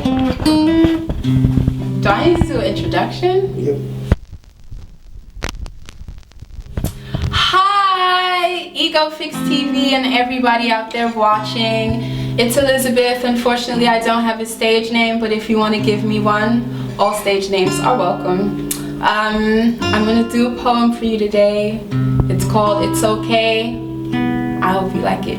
Do I need to do an introduction? Yep. Hi, EgoFixTV and everybody out there watching. It's Elizabeth. Unfortunately, I don't have a stage name, but if you want to give me one, all stage names are welcome. I'm gonna do a poem for you today. It's called It's Okay. I hope you like it.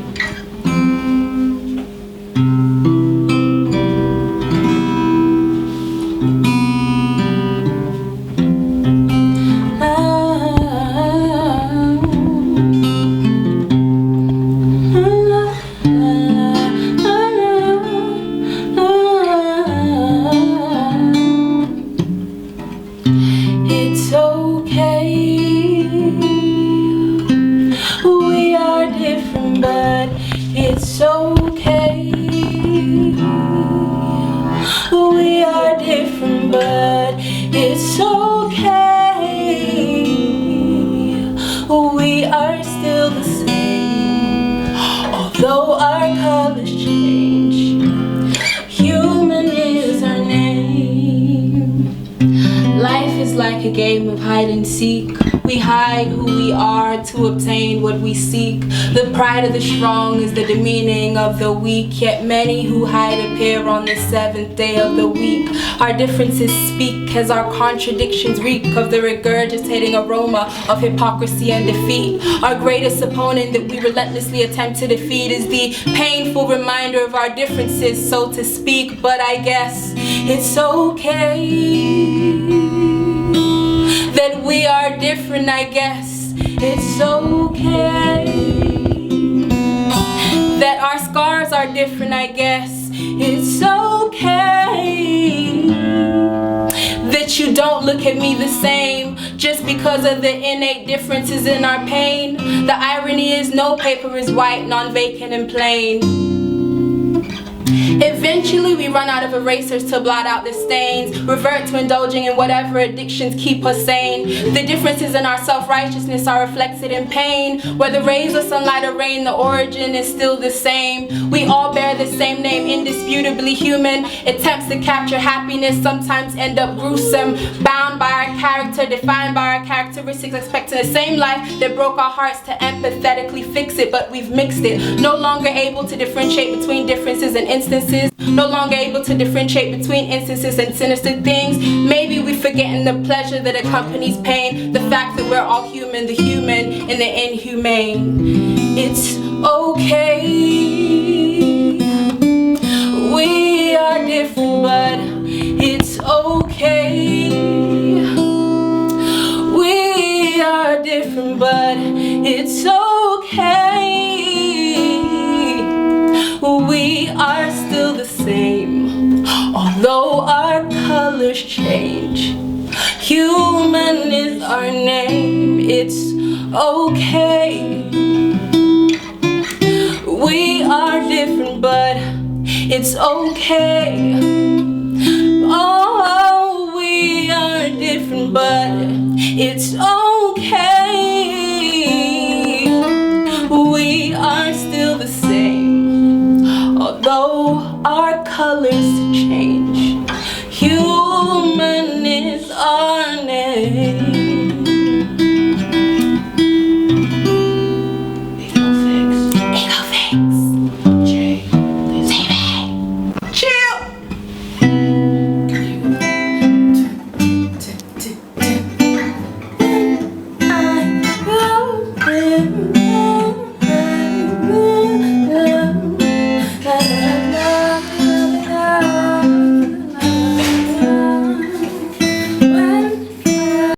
It's okay, we are different, but it's okay. We are different, but it's okay. We are still the same, although our colors change. Human is our name. Life is like a game of hide and seek. We hide who we are to obtain what we seek. The pride of the strong is the demeaning of the weak, yet many who hide appear on the seventh day of the week. Our differences speak as our contradictions reek of the regurgitating aroma of hypocrisy and defeat. Our greatest opponent that we relentlessly attempt to defeat is the painful reminder of our differences, so to speak. But I guess it's okay that we are different. I guess it's okay that our scars are different. I guess it's okay that you don't look at me the same just because of the innate differences in our pain. The irony is no paper is white, non-vacant and plain. Eventually we run out of erasers to blot out the stains, revert to indulging in whatever addictions keep us sane. The differences in our self-righteousness are reflected in pain. Whether rays of sunlight or rain, the origin is still the same. We all bear the same name, indisputably human. Attempts to capture happiness sometimes end up gruesome, bound by our character, defined by our characteristics, expecting the same life that broke our hearts to empathetically fix it, but we've mixed it. No longer able to differentiate between differences and instances. No longer able to differentiate between instances and sinister things. Maybe we've forgotten the pleasure that accompanies pain. The fact that we're all human, the human and the inhumane. It's okay. We are different, but it's okay. We are different, but it's okay. We are still the same, although our colors change. Human is our name, it's okay. We are different, but it's okay. Oh, we are different, but it's okay.